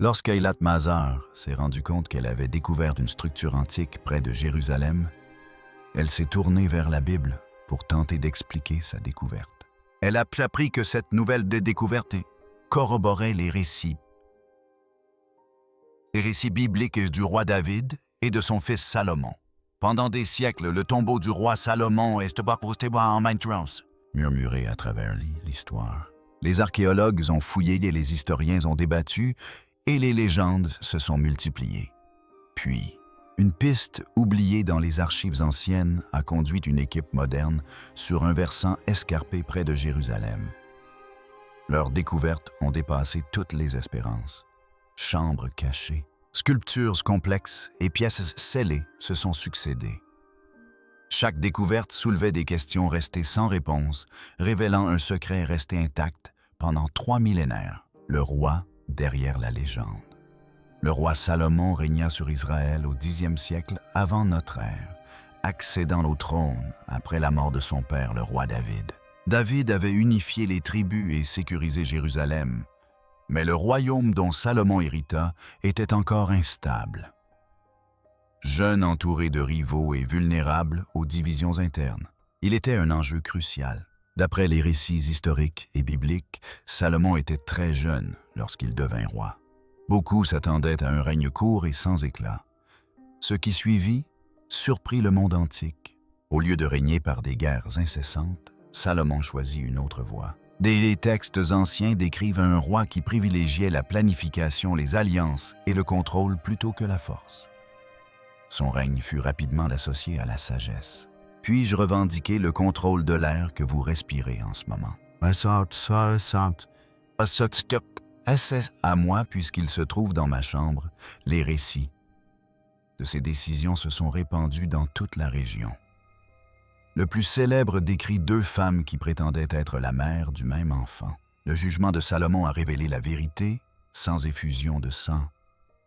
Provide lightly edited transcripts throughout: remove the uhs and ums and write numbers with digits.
Lorsqu'Eilat-Mazar s'est rendu compte qu'elle avait découvert une structure antique près de Jérusalem, elle s'est tournée vers la Bible pour tenter d'expliquer sa découverte. Elle a appris que cette nouvelle découverte corroborait les récits bibliques du roi David et de son fils Salomon. Pendant des siècles, le tombeau du roi Salomon est en Maintrance, murmuré à travers l'histoire. Les archéologues ont fouillé et les historiens ont débattu et les légendes se sont multipliées. Puis, une piste oubliée dans les archives anciennes a conduit une équipe moderne sur un versant escarpé près de Jérusalem. Leurs découvertes ont dépassé toutes les espérances. Chambres cachées, sculptures complexes et pièces scellées se sont succédées. Chaque découverte soulevait des questions restées sans réponse, révélant un secret resté intact pendant 3 millénaires. Le roi derrière la légende. Le roi Salomon régna sur Israël au Xe siècle avant notre ère, accédant au trône après la mort de son père, le roi David. David avait unifié les tribus et sécurisé Jérusalem, mais le royaume dont Salomon hérita était encore instable. Jeune entouré de rivaux et vulnérable aux divisions internes, il était un enjeu crucial. D'après les récits historiques et bibliques, Salomon était très jeune lorsqu'il devint roi. Beaucoup s'attendaient à un règne court et sans éclat. Ce qui suivit surprit le monde antique. Au lieu de régner par des guerres incessantes, Salomon choisit une autre voie. Des textes anciens décrivent un roi qui privilégiait la planification, les alliances et le contrôle plutôt que la force. Son règne fut rapidement associé à la sagesse. Puis-je revendiquer le contrôle de l'air que vous respirez en ce moment? À moi, puisqu'il se trouve dans ma chambre, les récits de ces décisions se sont répandus dans toute la région. Le plus célèbre décrit 2 femmes qui prétendaient être la mère du même enfant. Le jugement de Salomon a révélé la vérité, sans effusion de sang.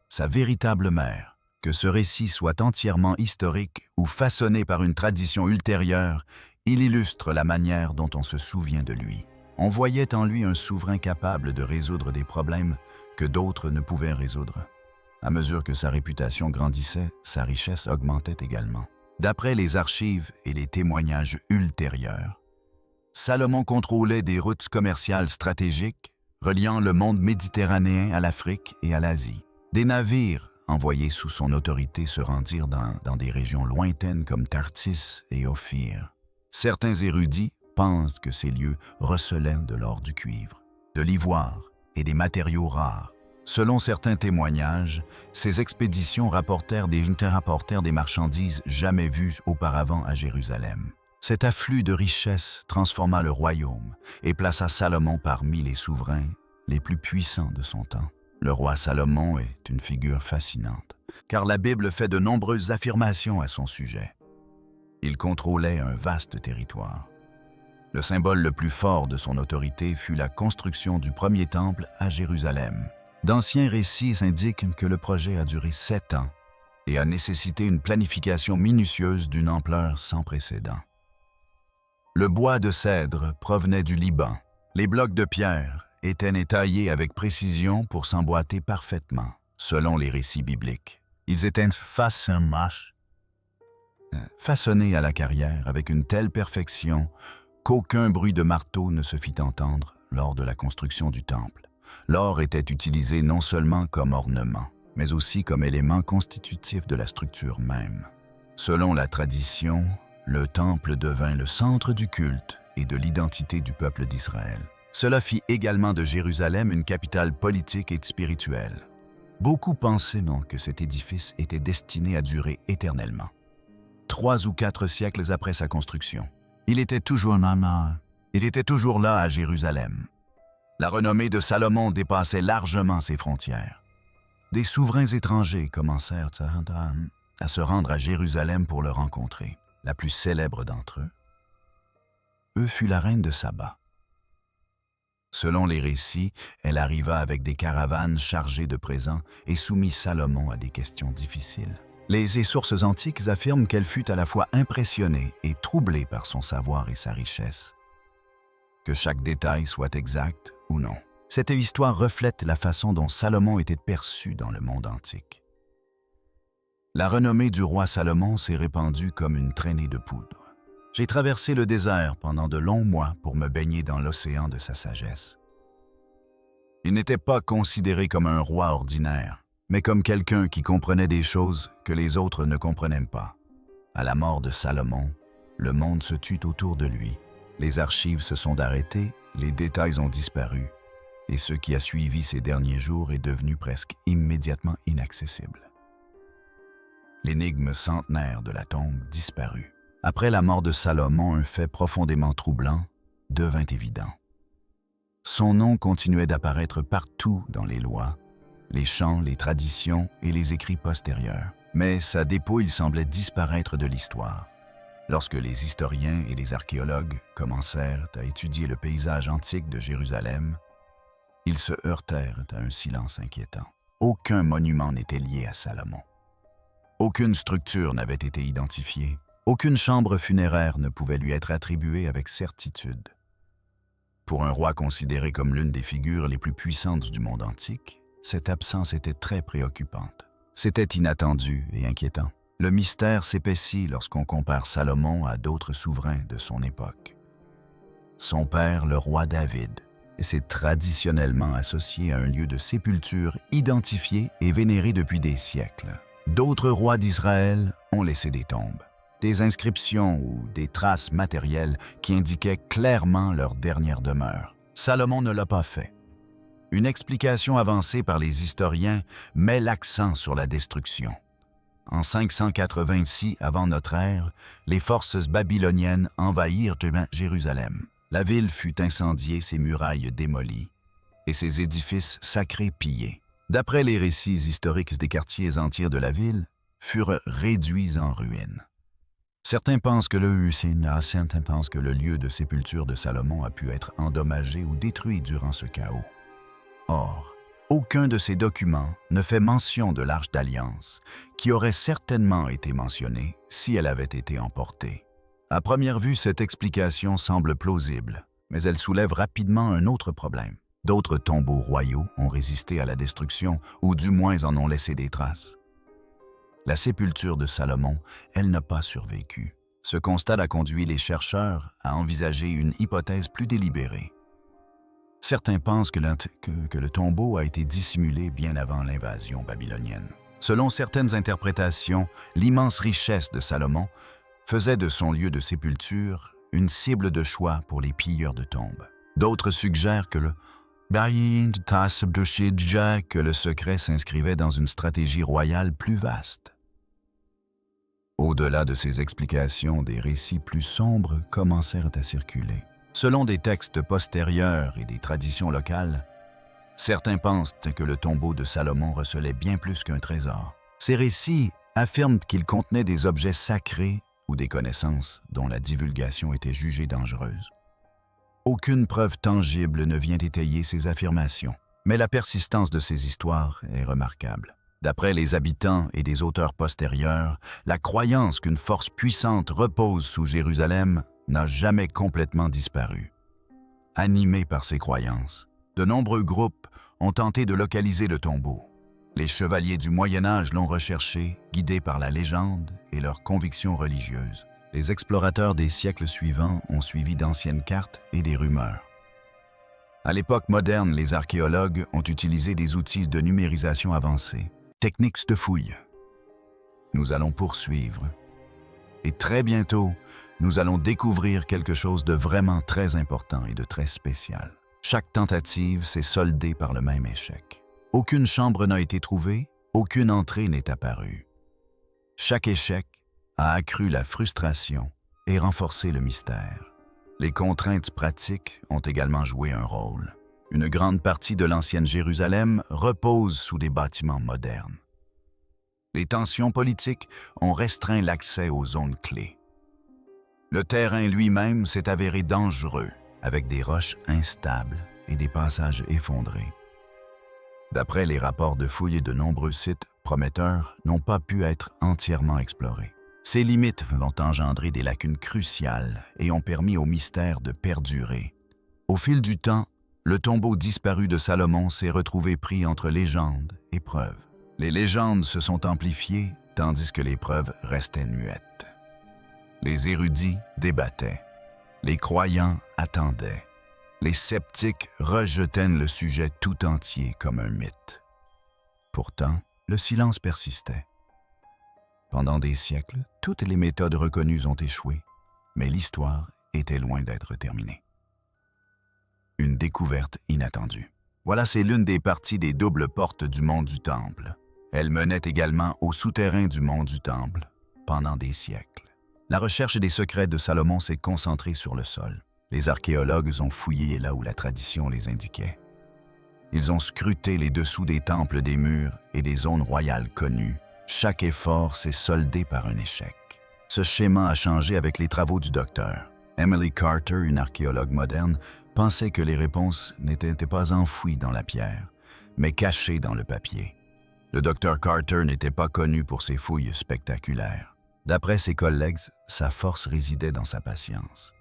Sa véritable mère. Que ce récit soit entièrement historique ou façonné par une tradition ultérieure, il illustre la manière dont on se souvient de lui. On voyait en lui un souverain capable de résoudre des problèmes que d'autres ne pouvaient résoudre. À mesure que sa réputation grandissait, sa richesse augmentait également. D'après les archives et les témoignages ultérieurs, Salomon contrôlait des routes commerciales stratégiques reliant le monde méditerranéen à l'Afrique et à l'Asie. Des navires envoyés sous son autorité se rendirent dans des régions lointaines comme Tarsis et Ophir. Certains érudits pensent que ces lieux recelaient de l'or, du cuivre, de l'ivoire et des matériaux rares. Selon certains témoignages, ces expéditions rapportèrent des marchandises jamais vues auparavant à Jérusalem. Cet afflux de richesses transforma le royaume et plaça Salomon parmi les souverains les plus puissants de son temps. Le roi Salomon est une figure fascinante, car la Bible fait de nombreuses affirmations à son sujet. Il contrôlait un vaste territoire. Le symbole le plus fort de son autorité fut la construction du premier temple à Jérusalem. D'anciens récits indiquent que le projet a duré 7 ans et a nécessité une planification minutieuse d'une ampleur sans précédent. Le bois de cèdre provenait du Liban. Les blocs de pierre étaient taillés avec précision pour s'emboîter parfaitement, selon les récits bibliques. Ils étaient façonnés à la carrière avec une telle perfection qu'aucun bruit de marteau ne se fit entendre lors de la construction du temple. L'or était utilisé non seulement comme ornement, mais aussi comme élément constitutif de la structure même. Selon la tradition, le temple devint le centre du culte et de l'identité du peuple d'Israël. Cela fit également de Jérusalem une capitale politique et spirituelle. Beaucoup pensaient non que cet édifice était destiné à durer éternellement. 3 ou 4 siècles après sa construction, il était toujours là à Jérusalem. La renommée de Salomon dépassait largement ses frontières. Des souverains étrangers commencèrent à se rendre à Jérusalem pour le rencontrer. La plus célèbre d'entre eux fut la reine de Saba. Selon les récits, elle arriva avec des caravanes chargées de présents et soumit Salomon à des questions difficiles. Les sources antiques affirment qu'elle fut à la fois impressionnée et troublée par son savoir et sa richesse. Que chaque détail soit exact ou non, Cette histoire reflète la façon dont Salomon était perçu dans le monde antique. La renommée du roi Salomon s'est répandue comme une traînée de poudre. J'ai traversé le désert pendant de longs mois pour me baigner dans l'océan de sa sagesse. Il n'était pas considéré comme un roi ordinaire, mais comme quelqu'un qui comprenait des choses que les autres ne comprenaient pas. À la mort de Salomon, le monde se tut autour de lui. Les archives se sont arrêtées, les détails ont disparu, et ce qui a suivi ces derniers jours est devenu presque immédiatement inaccessible. L'énigme centenaire de la tombe disparut. Après la mort de Salomon, un fait profondément troublant devint évident. Son nom continuait d'apparaître partout dans les lois, les chants, les traditions et les écrits postérieurs. Mais sa dépouille semblait disparaître de l'histoire. Lorsque les historiens et les archéologues commencèrent à étudier le paysage antique de Jérusalem, ils se heurtèrent à un silence inquiétant. Aucun monument n'était lié à Salomon. Aucune structure n'avait été identifiée. Aucune chambre funéraire ne pouvait lui être attribuée avec certitude. Pour un roi considéré comme l'une des figures les plus puissantes du monde antique, cette absence était très préoccupante. C'était inattendu et inquiétant. Le mystère s'épaissit lorsqu'on compare Salomon à d'autres souverains de son époque. Son père, le roi David, s'est traditionnellement associé à un lieu de sépulture identifié et vénéré depuis des siècles. D'autres rois d'Israël ont laissé des tombes, des inscriptions ou des traces matérielles qui indiquaient clairement leur dernière demeure. Salomon ne l'a pas fait. Une explication avancée par les historiens met l'accent sur la destruction. En 586 avant notre ère, les forces babyloniennes envahirent Jérusalem. La ville fut incendiée, ses murailles démolies et ses édifices sacrés pillés. D'après les récits historiques, des quartiers entiers de la ville furent réduits en ruines. Certains pensent que le lieu de sépulture de Salomon a pu être endommagé ou détruit durant ce chaos. Or, aucun de ces documents ne fait mention de l'Arche d'Alliance, qui aurait certainement été mentionnée si elle avait été emportée. À première vue, cette explication semble plausible, mais elle soulève rapidement un autre problème. D'autres tombeaux royaux ont résisté à la destruction, ou du moins en ont laissé des traces. La sépulture de Salomon, elle n'a pas survécu. Ce constat a conduit les chercheurs à envisager une hypothèse plus délibérée. Certains pensent que le tombeau a été dissimulé bien avant l'invasion babylonienne. Selon certaines interprétations, l'immense richesse de Salomon faisait de son lieu de sépulture une cible de choix pour les pilleurs de tombes. D'autres suggèrent que le secret s'inscrivait dans une stratégie royale plus vaste. Au-delà de ces explications, des récits plus sombres commencèrent à circuler. Selon des textes postérieurs et des traditions locales, certains pensent que le tombeau de Salomon recelait bien plus qu'un trésor. Ces récits affirment qu'il contenait des objets sacrés ou des connaissances dont la divulgation était jugée dangereuse. Aucune preuve tangible ne vient étayer ces affirmations, mais la persistance de ces histoires est remarquable. D'après les habitants et des auteurs postérieurs, la croyance qu'une force puissante repose sous Jérusalem n'a jamais complètement disparu. Animés par ces croyances, de nombreux groupes ont tenté de localiser le tombeau. Les chevaliers du Moyen Âge l'ont recherché, guidés par la légende et leurs convictions religieuses. Les explorateurs des siècles suivants ont suivi d'anciennes cartes et des rumeurs. À l'époque moderne, les archéologues ont utilisé des outils de numérisation avancés, techniques de fouille. Nous allons poursuivre. Et très bientôt, nous allons découvrir quelque chose de vraiment très important et de très spécial. Chaque tentative s'est soldée par le même échec. Aucune chambre n'a été trouvée, aucune entrée n'est apparue. Chaque échec a accru la frustration et renforcé le mystère. Les contraintes pratiques ont également joué un rôle. Une grande partie de l'ancienne Jérusalem repose sous des bâtiments modernes. Les tensions politiques ont restreint l'accès aux zones clés. Le terrain lui-même s'est avéré dangereux, avec des roches instables et des passages effondrés. D'après les rapports de fouilles, de nombreux sites prometteurs n'ont pas pu être entièrement explorés. Ces limites vont engendrer des lacunes cruciales et ont permis au mystère de perdurer. Au fil du temps, le tombeau disparu de Salomon s'est retrouvé pris entre légendes et preuves. Les légendes se sont amplifiées, tandis que les preuves restaient muettes. Les érudits débattaient, les croyants attendaient, les sceptiques rejetaient le sujet tout entier comme un mythe. Pourtant, le silence persistait. Pendant des siècles, toutes les méthodes reconnues ont échoué, mais l'histoire était loin d'être terminée. Une découverte inattendue. Voilà, c'est l'une des parties des doubles portes du mont du Temple. Elle menait également au souterrain du mont du Temple pendant des siècles. La recherche des secrets de Salomon s'est concentrée sur le sol. Les archéologues ont fouillé là où la tradition les indiquait. Ils ont scruté les dessous des temples, des murs et des zones royales connues. Chaque effort s'est soldé par un échec. Ce schéma a changé avec les travaux du docteur. Emily Carter, une archéologue moderne, pensait que les réponses n'étaient pas enfouies dans la pierre, mais cachées dans le papier. Le docteur Carter n'était pas connu pour ses fouilles spectaculaires. D'après ses collègues, sa force résidait dans sa patience.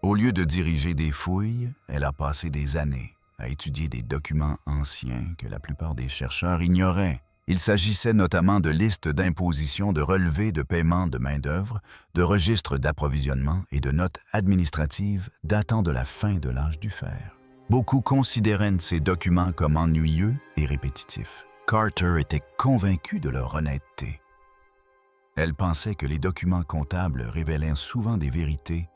Au lieu de diriger des fouilles, elle a passé des années à étudier des documents anciens que la plupart des chercheurs ignoraient. Il s'agissait notamment de listes d'impositions, de relevés de paiement de main-d'œuvre, de registres d'approvisionnement et de notes administratives datant de la fin de l'âge du fer. Beaucoup considéraient ces documents comme ennuyeux et répétitifs. Carter était convaincue de leur honnêteté. Elle pensait que les documents comptables révélaient souvent des vérités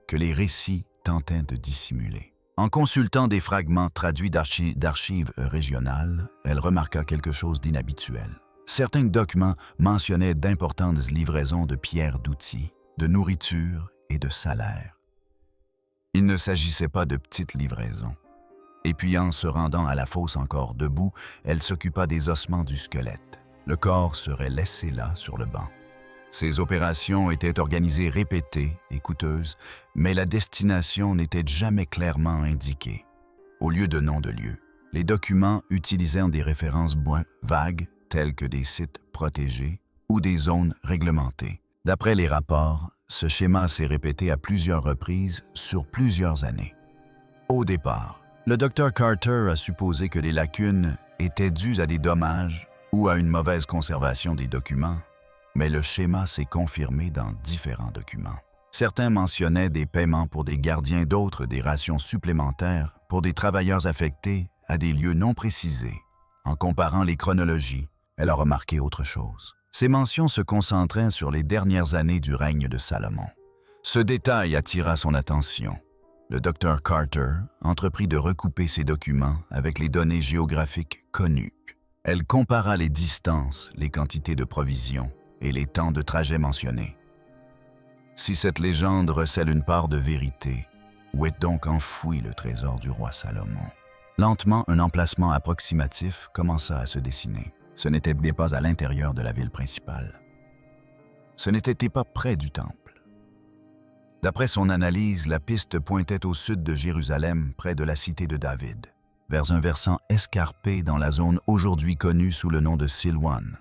que les récits tentaient de dissimuler. En consultant des fragments traduits d'archives régionales, elle remarqua quelque chose d'inhabituel. Certains documents mentionnaient d'importantes livraisons de pierres d'outils, de nourriture et de salaires. Il ne s'agissait pas de petites livraisons. Et puis en se rendant à la fosse encore debout, elle s'occupa des ossements du squelette. Le corps serait laissé là sur le banc. Ces opérations étaient organisées répétées et coûteuses, mais la destination n'était jamais clairement indiquée. Au lieu de nom de lieu, les documents utilisaient des références vagues telles que des sites protégés ou des zones réglementées. D'après les rapports, ce schéma s'est répété à plusieurs reprises sur plusieurs années. Au départ, le docteur Carter a supposé que les lacunes étaient dues à des dommages ou à une mauvaise conservation des documents, mais le schéma s'est confirmé dans différents documents. Certains mentionnaient des paiements pour des gardiens, d'autres des rations supplémentaires pour des travailleurs affectés à des lieux non précisés. En comparant les chronologies, elle a remarqué autre chose. Ces mentions se concentraient sur les dernières années du règne de Salomon. Ce détail attira son attention. Le docteur Carter entreprit de recouper ces documents avec les données géographiques connues. Elle compara les distances, les quantités de provisions et les temps de trajet mentionnés. Si cette légende recèle une part de vérité, où est donc enfoui le trésor du roi Salomon? Lentement, un emplacement approximatif commença à se dessiner. Ce n'était pas à l'intérieur de la ville principale. Ce n'était pas près du temple. D'après son analyse, la piste pointait au sud de Jérusalem, près de la cité de David, vers un versant escarpé dans la zone aujourd'hui connue sous le nom de Silwan.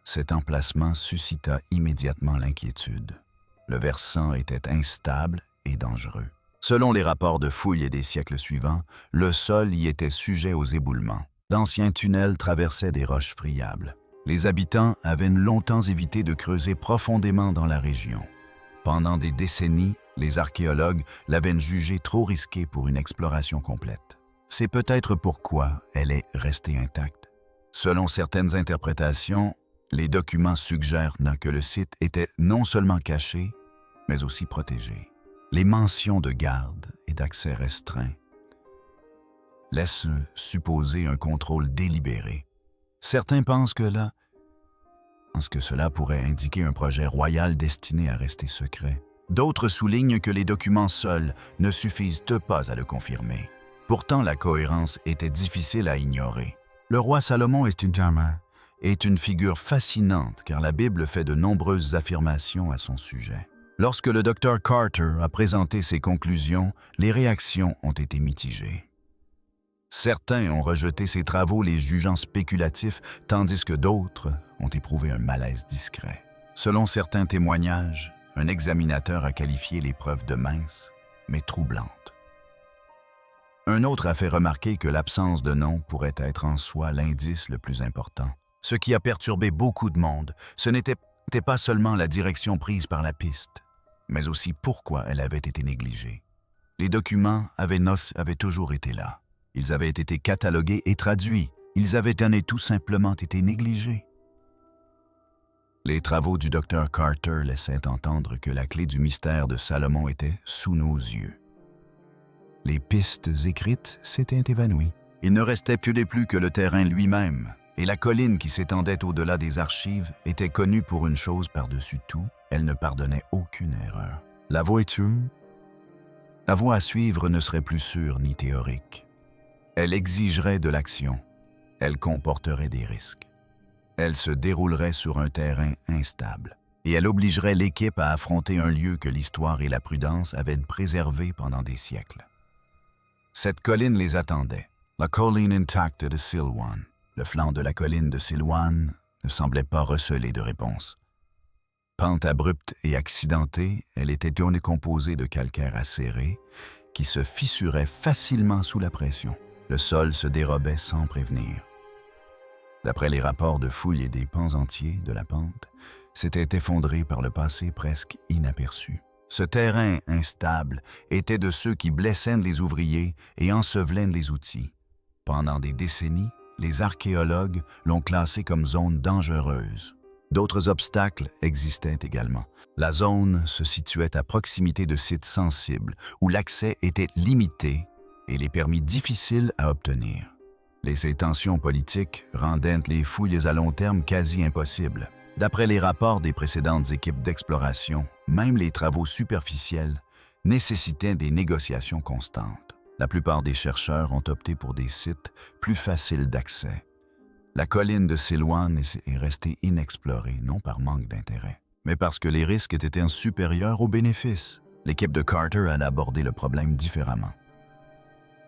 Cet emplacement suscita immédiatement l'inquiétude. Le versant était instable et dangereux. Selon les rapports de fouilles des siècles suivants, le sol y était sujet aux éboulements. D'anciens tunnels traversaient des roches friables. Les habitants avaient longtemps évité de creuser profondément dans la région. Pendant des décennies, les archéologues l'avaient jugée trop risquée pour une exploration complète. C'est peut-être pourquoi elle est restée intacte. Selon certaines interprétations, les documents suggèrent que le site était non seulement caché, mais aussi protégé. Les mentions de garde et d'accès restreint laissent supposer un contrôle délibéré. Certains pensent que cela pourrait indiquer un projet royal destiné à rester secret. D'autres soulignent que les documents seuls ne suffisent pas à le confirmer. Pourtant, la cohérence était difficile à ignorer. Le roi Salomon est une figure fascinante car la Bible fait de nombreuses affirmations à son sujet. Lorsque le docteur Carter a présenté ses conclusions, les réactions ont été mitigées. Certains ont rejeté ses travaux, les jugeant spéculatifs, tandis que d'autres ont éprouvé un malaise discret. Selon certains témoignages, un examinateur a qualifié les preuves de minces, mais troublantes. Un autre a fait remarquer que l'absence de nom pourrait être en soi l'indice le plus important. Ce qui a perturbé beaucoup de monde, ce n'était pas seulement la direction prise par la piste, mais aussi pourquoi elle avait été négligée. Les documents avaient toujours été là. Ils avaient été catalogués et traduits. Ils avaient tout simplement été négligés. Les travaux du docteur Carter laissaient entendre que la clé du mystère de Salomon était sous nos yeux. Les pistes écrites s'étaient évanouies. Il ne restait plus que le terrain lui-même, et la colline qui s'étendait au-delà des archives était connue pour une chose par-dessus tout, elle ne pardonnait aucune erreur. La vois-tu? La voie à suivre ne serait plus sûre ni théorique. Elle exigerait de l'action. Elle comporterait des risques. Elle se déroulerait sur un terrain instable. Et elle obligerait l'équipe à affronter un lieu que l'histoire et la prudence avaient préservé pendant des siècles. Cette colline les attendait, la colline intacte de Silwan. Le flanc de la colline de Silwan ne semblait pas recelé de réponse. Pente abrupte et accidentée, elle était composée de calcaire acéré qui se fissurait facilement sous la pression. Le sol se dérobait sans prévenir. D'après les rapports de fouilles et des pans entiers de la pente, s'était effondré par le passé presque inaperçu. Ce terrain instable était de ceux qui blessaient les ouvriers et ensevelaient les outils. Pendant des décennies, les archéologues l'ont classé comme zone dangereuse. D'autres obstacles existaient également. La zone se situait à proximité de sites sensibles où l'accès était limité et les permis difficiles à obtenir. Les tensions politiques rendaient les fouilles à long terme quasi impossibles. D'après les rapports des précédentes équipes d'exploration, même les travaux superficiels nécessitaient des négociations constantes. La plupart des chercheurs ont opté pour des sites plus faciles d'accès. La colline de Silwan est restée inexplorée, non par manque d'intérêt, mais parce que les risques étaient supérieurs aux bénéfices. L'équipe de Carter a abordé le problème différemment.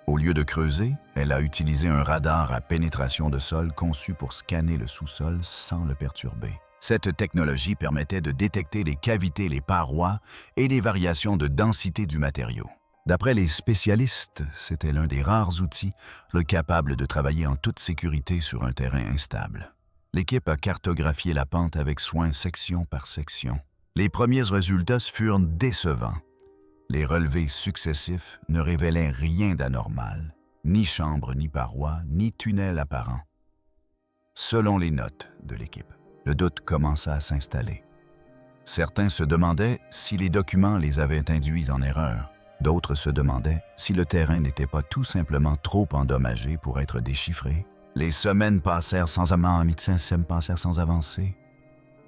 Au lieu de creuser, elle a utilisé un radar à pénétration de sol conçu pour scanner le sous-sol sans le perturber. Cette technologie permettait de détecter les cavités, les parois et les variations de densité du matériau. D'après les spécialistes, c'était l'un des rares outils capable de travailler en toute sécurité sur un terrain instable. L'équipe a cartographié la pente avec soin section par section. Les premiers résultats furent décevants. Les relevés successifs ne révélaient rien d'anormal, ni chambre, ni parois, ni tunnel apparent. Selon les notes de l'équipe, le doute commença à s'installer. Certains se demandaient si les documents les avaient induits en erreur. D'autres se demandaient si le terrain n'était pas tout simplement trop endommagé pour être déchiffré. Les semaines passèrent sans avancer.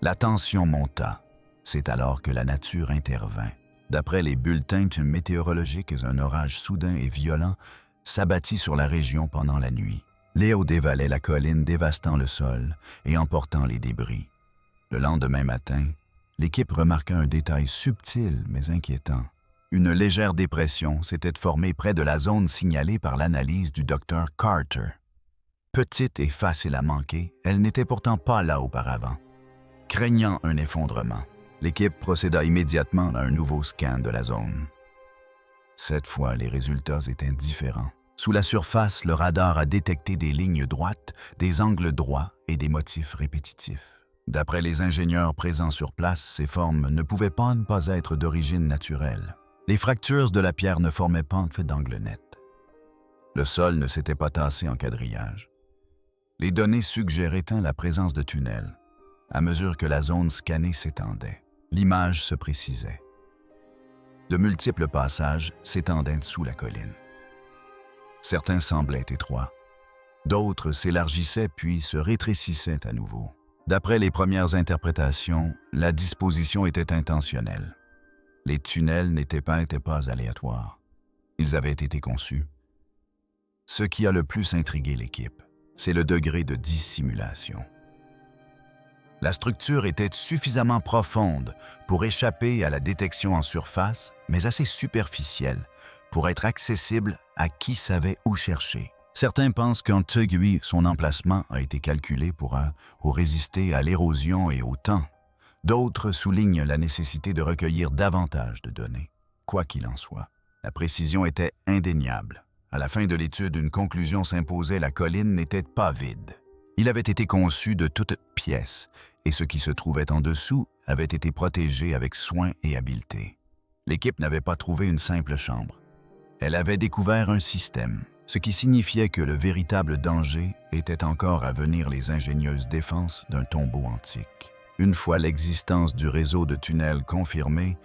La tension monta. C'est alors que la nature intervint. D'après les bulletins météorologiques, un orage soudain et violent s'abattit sur la région pendant la nuit. Léo dévalait la colline, dévastant le sol et emportant les débris. Le lendemain matin, l'équipe remarqua un détail subtil mais inquiétant. Une légère dépression s'était formée près de la zone signalée par l'analyse du docteur Carter. Petite et facile à manquer, elle n'était pourtant pas là auparavant. Craignant un effondrement, l'équipe procéda immédiatement à un nouveau scan de la zone. Cette fois, les résultats étaient différents. Sous la surface, le radar a détecté des lignes droites, des angles droits et des motifs répétitifs. D'après les ingénieurs présents sur place, ces formes ne pouvaient pas ne pas être d'origine naturelle. Les fractures de la pierre ne formaient pas d'angle net. Le sol ne s'était pas tassé en quadrillage. Les données suggéraient la présence de tunnels. À mesure que la zone scannée s'étendait, l'image se précisait. De multiples passages s'étendaient sous la colline. Certains semblaient étroits. D'autres s'élargissaient puis se rétrécissaient à nouveau. D'après les premières interprétations, la disposition était intentionnelle. Les tunnels n'étaient pas aléatoires. Ils avaient été conçus. Ce qui a le plus intrigué l'équipe, c'est le degré de dissimulation. La structure était suffisamment profonde pour échapper à la détection en surface, mais assez superficielle pour être accessible à qui savait où chercher. Certains pensent son emplacement a été calculé pour résister à l'érosion et au temps. D'autres soulignent la nécessité de recueillir davantage de données. Quoi qu'il en soit, la précision était indéniable. À la fin de l'étude, une conclusion s'imposait, la colline n'était pas vide. Il avait été conçu de toutes pièces, et ce qui se trouvait en dessous avait été protégé avec soin et habileté. L'équipe n'avait pas trouvé une simple chambre. Elle avait découvert un système, ce qui signifiait que le véritable danger était encore à venir, les ingénieuses défenses d'un tombeau antique. Une fois l'existence du réseau de tunnels confirmée,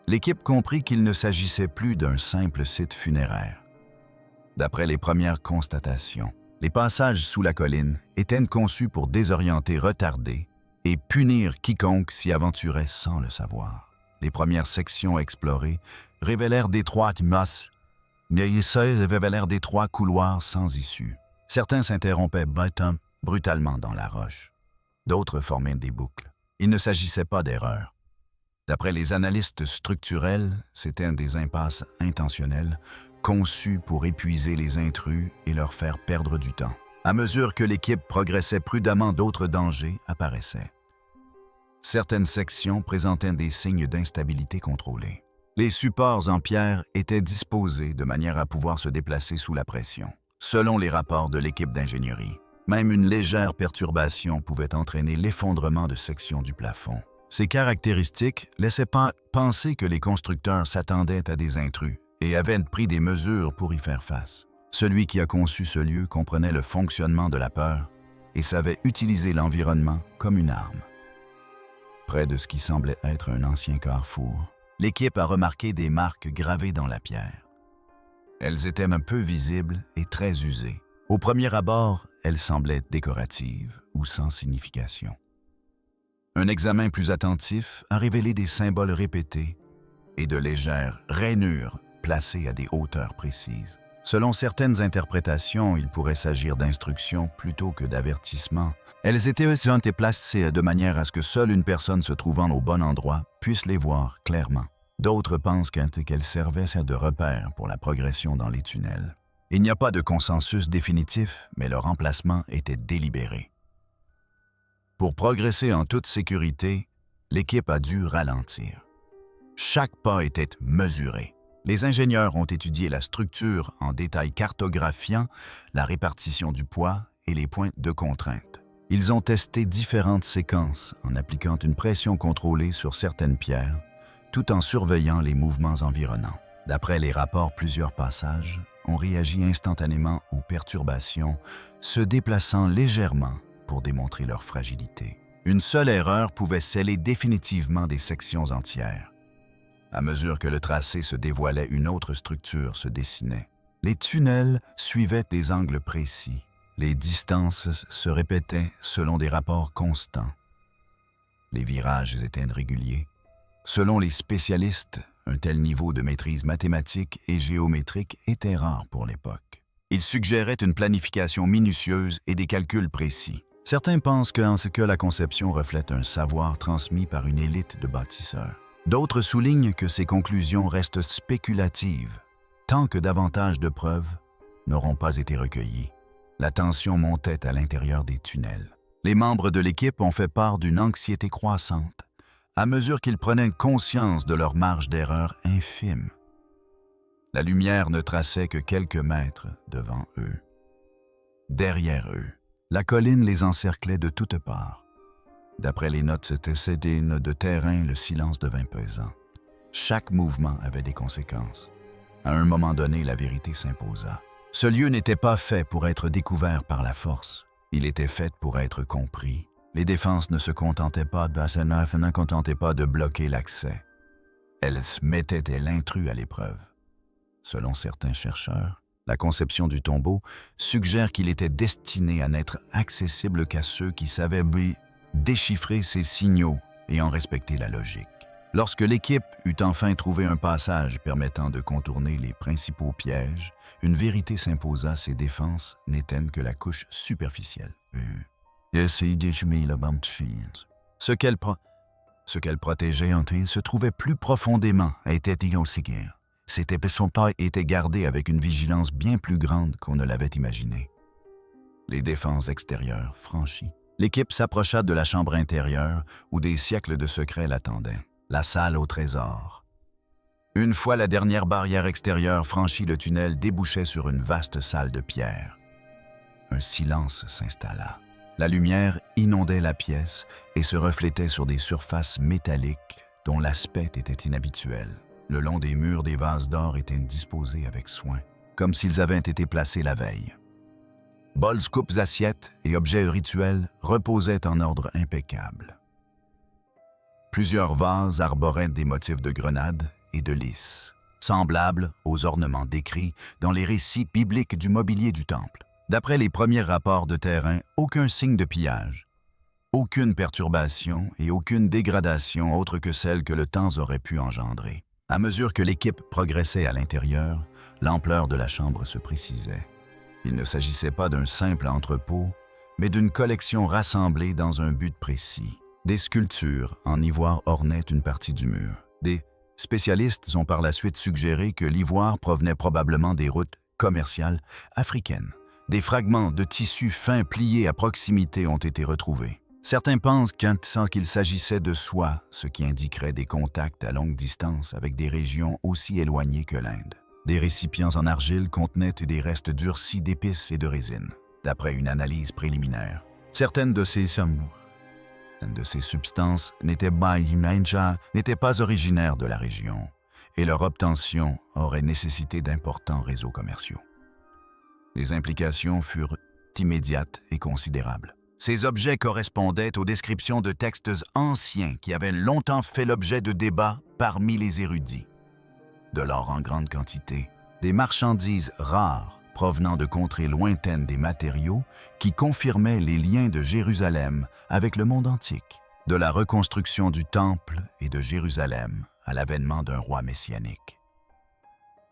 l'équipe comprit qu'il ne s'agissait plus d'un simple site funéraire. D'après les premières constatations, les passages sous la colline étaient conçus pour désorienter, retarder et punir quiconque s'y aventurait sans le savoir. Les premières sections explorées révélèrent d'étroites masses, mais révélèrent d'étroits couloirs sans issue. Certains s'interrompaient brutalement dans la roche. D'autres formaient des boucles. Il ne s'agissait pas d'erreur. D'après les analystes structurels, c'étaient des impasses intentionnelles, conçues pour épuiser les intrus et leur faire perdre du temps. À mesure que l'équipe progressait prudemment, d'autres dangers apparaissaient. Certaines sections présentaient des signes d'instabilité contrôlée. Les supports en pierre étaient disposés de manière à pouvoir se déplacer sous la pression. Selon les rapports de l'équipe d'ingénierie, même une légère perturbation pouvait entraîner l'effondrement de sections du plafond. Ces caractéristiques laissaient penser que les constructeurs s'attendaient à des intrus et avaient pris des mesures pour y faire face. Celui qui a conçu ce lieu comprenait le fonctionnement de la peur et savait utiliser l'environnement comme une arme. Près de ce qui semblait être un ancien carrefour, l'équipe a remarqué des marques gravées dans la pierre. Elles étaient un peu visibles et très usées. Au premier abord, elles semblaient décoratives ou sans signification. Un examen plus attentif a révélé des symboles répétés et de légères rainures placées à des hauteurs précises. Selon certaines interprétations, il pourrait s'agir d'instructions plutôt que d'avertissements. Elles étaient placées de manière à ce que seule une personne se trouvant au bon endroit puisse les voir clairement. D'autres pensent qu'elles servaient de repères pour la progression dans les tunnels. Il n'y a pas de consensus définitif, mais leur emplacement était délibéré. Pour progresser en toute sécurité, l'équipe a dû ralentir. Chaque pas était mesuré. Les ingénieurs ont étudié la structure en détail, cartographiant la répartition du poids et les points de contrainte. Ils ont testé différentes séquences en appliquant une pression contrôlée sur certaines pierres, tout en surveillant les mouvements environnants. D'après les rapports, plusieurs passages ont réagi instantanément aux perturbations, se déplaçant légèrement pour démontrer leur fragilité. Une seule erreur pouvait sceller définitivement des sections entières. À mesure que le tracé se dévoilait, une autre structure se dessinait. Les tunnels suivaient des angles précis. Les distances se répétaient selon des rapports constants. Les virages étaient réguliers. Selon les spécialistes, un tel niveau de maîtrise mathématique et géométrique était rare pour l'époque. Il suggérait une planification minutieuse et des calculs précis. Certains pensent que la conception reflète un savoir transmis par une élite de bâtisseurs. D'autres soulignent que ces conclusions restent spéculatives, tant que davantage de preuves n'auront pas été recueillies. La tension montait à l'intérieur des tunnels. Les membres de l'équipe ont fait part d'une anxiété croissante à mesure qu'ils prenaient conscience de leur marge d'erreur infime. La lumière ne traçait que quelques mètres devant eux. Derrière eux, la colline les encerclait de toutes parts. D'après les notes de terrain, le silence devint pesant. Chaque mouvement avait des conséquences. À un moment donné, la vérité s'imposa. Ce lieu n'était pas fait pour être découvert par la force. Il était fait pour être compris. Les défenses ne se contentaient pas de bloquer l'accès. Elles mettaient l'intrus à l'épreuve. Selon certains chercheurs, la conception du tombeau suggère qu'il était destiné à n'être accessible qu'à ceux qui savaient déchiffrer ses signaux et en respecter la logique. Lorsque l'équipe eut enfin trouvé un passage permettant de contourner les principaux pièges, une vérité s'imposa, ces défenses n'étaient que la couche superficielle. Ce qu'elle protégeait se trouvait plus profondément et était aussi guère. Son pas était gardé avec une vigilance bien plus grande qu'on ne l'avait imaginé. Les défenses extérieures franchies, l'équipe s'approcha de la chambre intérieure où des siècles de secrets l'attendaient. La salle au trésor. Une fois la dernière barrière extérieure franchie, le tunnel débouchait sur une vaste salle de pierre. Un silence s'installa. La lumière inondait la pièce et se reflétait sur des surfaces métalliques dont l'aspect était inhabituel. Le long des murs, des vases d'or étaient disposés avec soin, comme s'ils avaient été placés la veille. Bols, coupes, assiettes et objets rituels reposaient en ordre impeccable. Plusieurs vases arboraient des motifs de grenades et de lys, semblables aux ornements décrits dans les récits bibliques du mobilier du temple. D'après les premiers rapports de terrain, aucun signe de pillage, aucune perturbation et aucune dégradation autre que celle que le temps aurait pu engendrer. À mesure que l'équipe progressait à l'intérieur, l'ampleur de la chambre se précisait. Il ne s'agissait pas d'un simple entrepôt, mais d'une collection rassemblée dans un but précis. Des sculptures en ivoire ornaient une partie du mur. Des spécialistes ont par la suite suggéré que l'ivoire provenait probablement des routes commerciales africaines. Des fragments de tissus fins pliés à proximité ont été retrouvés. Certains pensent qu'il s'agissait de soie, ce qui indiquerait des contacts à longue distance avec des régions aussi éloignées que l'Inde. Des récipients en argile contenaient des restes durcis d'épices et de résine, d'après une analyse préliminaire. Certaines de ces substances n'étaient pas originaires de la région, et leur obtention aurait nécessité d'importants réseaux commerciaux. Les implications furent immédiates et considérables. Ces objets correspondaient aux descriptions de textes anciens qui avaient longtemps fait l'objet de débats parmi les érudits. De l'or en grande quantité, des marchandises rares provenant de contrées lointaines, des matériaux qui confirmaient les liens de Jérusalem avec le monde antique, de la reconstruction du Temple et de Jérusalem à l'avènement d'un roi messianique.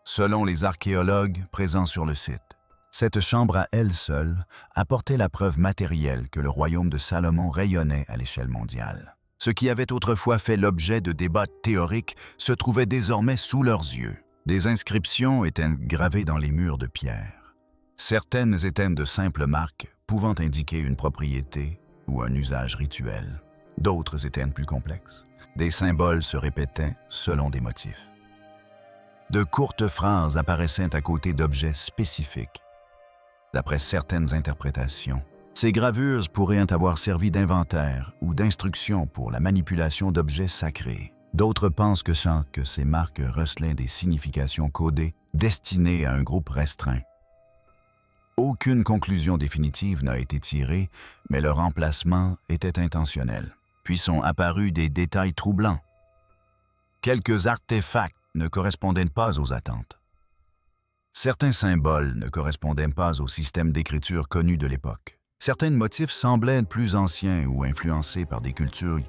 Selon les archéologues présents sur le site, cette chambre à elle seule apportait la preuve matérielle que le royaume de Salomon rayonnait à l'échelle mondiale. Ce qui avait autrefois fait l'objet de débats théoriques se trouvait désormais sous leurs yeux. Des inscriptions étaient gravées dans les murs de pierre. Certaines étaient de simples marques pouvant indiquer une propriété ou un usage rituel. D'autres étaient plus complexes. Des symboles se répétaient selon des motifs. De courtes phrases apparaissaient à côté d'objets spécifiques. D'après certaines interprétations, ces gravures pourraient avoir servi d'inventaire ou d'instruction pour la manipulation d'objets sacrés. D'autres pensent que ces marques recelaient des significations codées destinées à un groupe restreint. Aucune conclusion définitive n'a été tirée, mais leur emplacement était intentionnel. Puis sont apparus des détails troublants. Quelques artefacts ne correspondaient pas aux attentes. Certains symboles ne correspondaient pas au système d'écriture connu de l'époque. Certains motifs semblaient plus anciens ou influencés par des cultures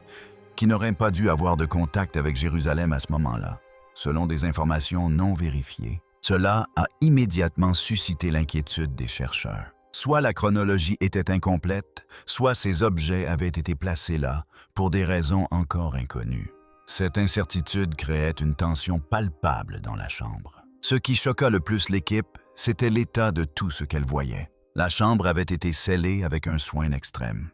qui n'auraient pas dû avoir de contact avec Jérusalem à ce moment-là, selon des informations non vérifiées. Cela a immédiatement suscité l'inquiétude des chercheurs. Soit la chronologie était incomplète, soit ces objets avaient été placés là pour des raisons encore inconnues. Cette incertitude créait une tension palpable dans la chambre. Ce qui choqua le plus l'équipe, c'était l'état de tout ce qu'elle voyait. La chambre avait été scellée avec un soin extrême.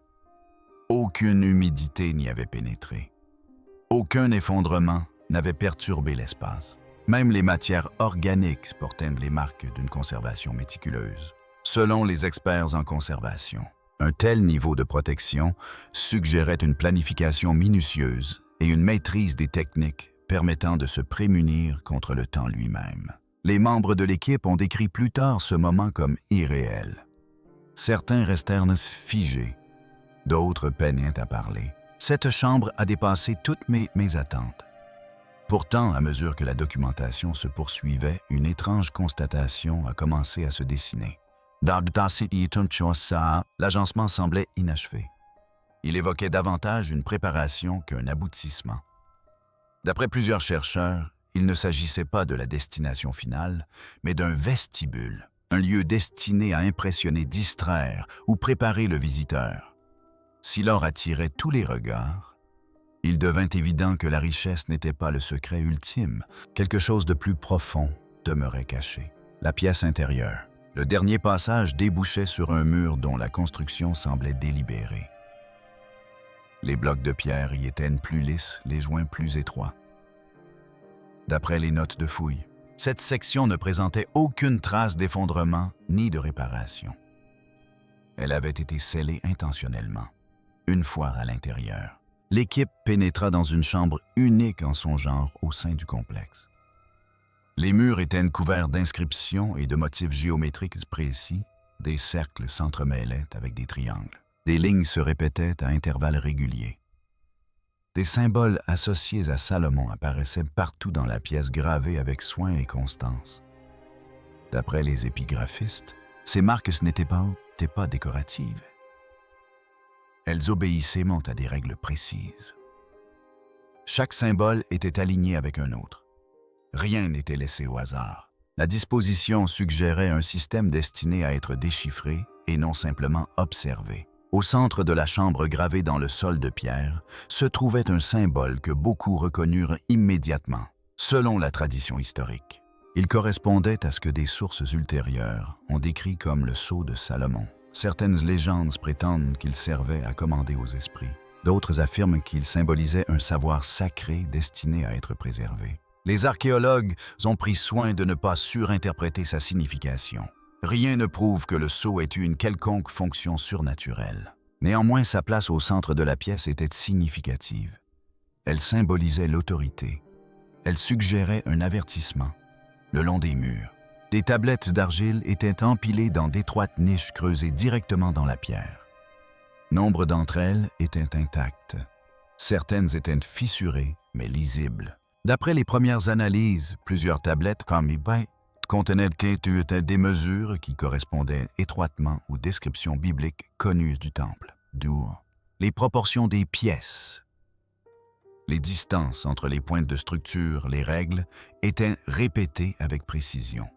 Aucune humidité n'y avait pénétré. Aucun effondrement n'avait perturbé l'espace. Même les matières organiques portaient les marques d'une conservation méticuleuse. Selon les experts en conservation, un tel niveau de protection suggérait une planification minutieuse et une maîtrise des techniques permettant de se prémunir contre le temps lui-même. Les membres de l'équipe ont décrit plus tard ce moment comme irréel. Certains restèrent figés, d'autres peinaient à parler. Cette chambre a dépassé toutes mes attentes. Pourtant, à mesure que la documentation se poursuivait, une étrange constatation a commencé à se dessiner. L'agencement semblait inachevé. Il évoquait davantage une préparation qu'un aboutissement. D'après plusieurs chercheurs, il ne s'agissait pas de la destination finale, mais d'un vestibule, un lieu destiné à impressionner, distraire ou préparer le visiteur. Si l'or attirait tous les regards, il devint évident que la richesse n'était pas le secret ultime. Quelque chose de plus profond demeurait caché. La pièce intérieure. Le dernier passage débouchait sur un mur dont la construction semblait délibérée. Les blocs de pierre y étaient plus lisses, les joints plus étroits. d'après les notes de fouille. Cette section ne présentait aucune trace d'effondrement ni de réparation. Elle avait été scellée intentionnellement. Une fois à l'intérieur, l'équipe pénétra dans une chambre unique en son genre au sein du complexe. Les murs étaient couverts d'inscriptions et de motifs géométriques précis. Des cercles s'entremêlaient avec des triangles. Des lignes se répétaient à intervalles réguliers. Des symboles associés à Salomon apparaissaient partout dans la pièce, gravés avec soin et constance. D'après les épigraphistes, ces marques n'étaient pas décoratives. Elles obéissaient à des règles précises. Chaque symbole était aligné avec un autre. Rien n'était laissé au hasard. La disposition suggérait un système destiné à être déchiffré et non simplement observé. Au centre de la chambre, gravée dans le sol de pierre, se trouvait un symbole que beaucoup reconnurent immédiatement, selon la tradition historique. Il correspondait à ce que des sources ultérieures ont décrit comme le sceau de Salomon. Certaines légendes prétendent qu'il servait à commander aux esprits. D'autres affirment qu'il symbolisait un savoir sacré destiné à être préservé. Les archéologues ont pris soin de ne pas surinterpréter sa signification. Rien ne prouve que le sceau ait eu une quelconque fonction surnaturelle. Néanmoins, sa place au centre de la pièce était significative. Elle symbolisait l'autorité. Elle suggérait un avertissement. Le long des murs, des tablettes d'argile étaient empilées dans d'étroites niches creusées directement dans la pierre. Nombre d'entre elles étaient intactes. Certaines étaient fissurées, mais lisibles. D'après les premières analyses, plusieurs tablettes contenaient des mesures qui correspondaient étroitement aux descriptions bibliques connues du temple, d'où les proportions des pièces. Les distances entre les points de structure, les règles, étaient répétées avec précision.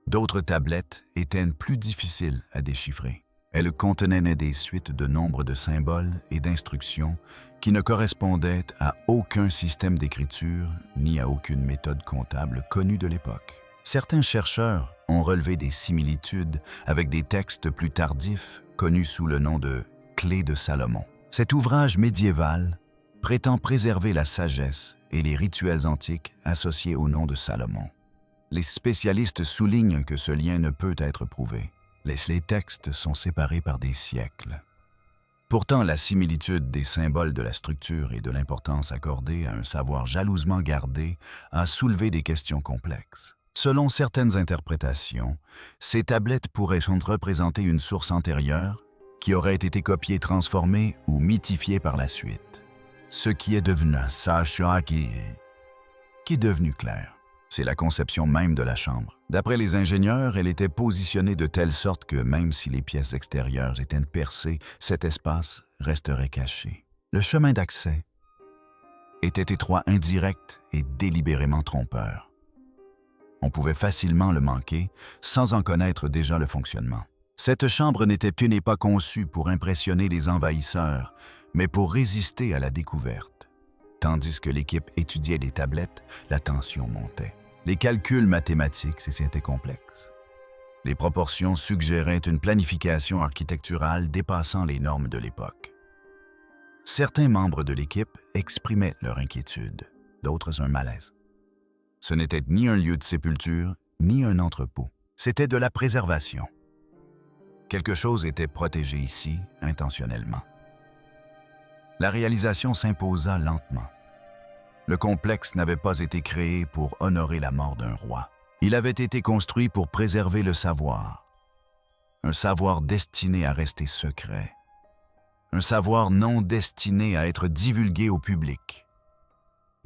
D'autres tablettes étaient plus difficiles à déchiffrer. Elles contenaient des suites de nombres de symboles et d'instructions qui ne correspondaient à aucun système d'écriture ni à aucune méthode comptable connue de l'époque. Certains chercheurs ont relevé des similitudes avec des textes plus tardifs connus sous le nom de « Clés de Salomon ». Cet ouvrage médiéval prétend préserver la sagesse et les rituels antiques associés au nom de Salomon. Les spécialistes soulignent que ce lien ne peut être prouvé. Les textes sont séparés par des siècles. Pourtant, la similitude des symboles de la structure et de l'importance accordée à un savoir jalousement gardé a soulevé des questions complexes. Selon certaines interprétations, ces tablettes pourraient représenter une source antérieure qui aurait été copiée, transformée ou mythifiée par la suite. Ce qui est devenu qui est devenu clair. C'est la conception même de la chambre. D'après les ingénieurs, elle était positionnée de telle sorte que même si les pièces extérieures étaient percées, cet espace resterait caché. Le chemin d'accès était étroit, indirect et délibérément trompeur. On pouvait facilement le manquer sans en connaître déjà le fonctionnement. Cette chambre n'était pas conçue pour impressionner les envahisseurs, mais pour résister à la découverte. Tandis que l'équipe étudiait les tablettes, la tension montait. Les calculs mathématiques étaient complexes. Les proportions suggéraient une planification architecturale dépassant les normes de l'époque. Certains membres de l'équipe exprimaient leur inquiétude, d'autres un malaise. Ce n'était ni un lieu de sépulture, ni un entrepôt. C'était de la préservation. Quelque chose était protégé ici, intentionnellement. La réalisation s'imposa lentement. Le complexe n'avait pas été créé pour honorer la mort d'un roi. Il avait été construit pour préserver le savoir. Un savoir destiné à rester secret. Un savoir non destiné à être divulgué au public.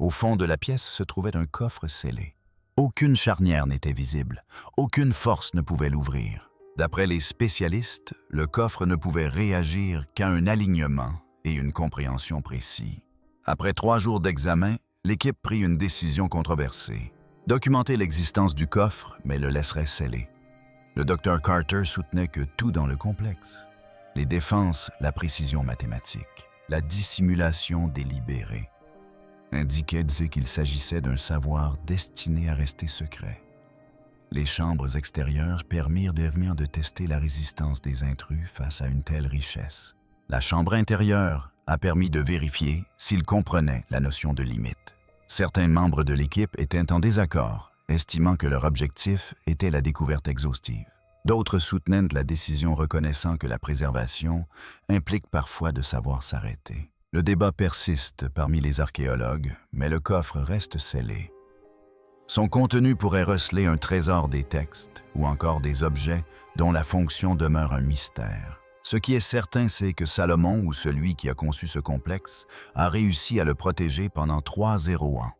Au fond de la pièce se trouvait un coffre scellé. Aucune charnière n'était visible, aucune force ne pouvait l'ouvrir. D'après les spécialistes, le coffre ne pouvait réagir qu'à un alignement et une compréhension précis. Après 3 jours d'examen, l'équipe prit une décision controversée. Documenter l'existence du coffre, mais le laisserait scellé. Le docteur Carter soutenait que tout dans le complexe, les défenses, la précision mathématique, la dissimulation délibérée, indiquaient qu'il s'agissait d'un savoir destiné à rester secret. Les chambres extérieures permirent de tester la résistance des intrus face à une telle richesse. La chambre intérieure a permis de vérifier s'ils comprenaient la notion de limite. Certains membres de l'équipe étaient en désaccord, estimant que leur objectif était la découverte exhaustive. D'autres soutenaient la décision reconnaissant que la préservation implique parfois de savoir s'arrêter. Le débat persiste parmi les archéologues, mais le coffre reste scellé. Son contenu pourrait receler un trésor des textes ou encore des objets dont la fonction demeure un mystère. Ce qui est certain, c'est que Salomon, ou celui qui a conçu ce complexe, a réussi à le protéger pendant 3 ans,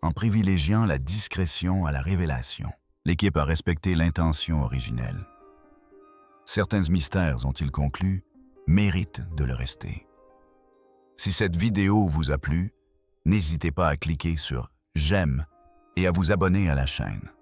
en privilégiant la discrétion à la révélation. L'équipe a respecté l'intention originelle. Certains mystères, ont-ils conclu, méritent de le rester. Si cette vidéo vous a plu, n'hésitez pas à cliquer sur « J'aime » et à vous abonner à la chaîne.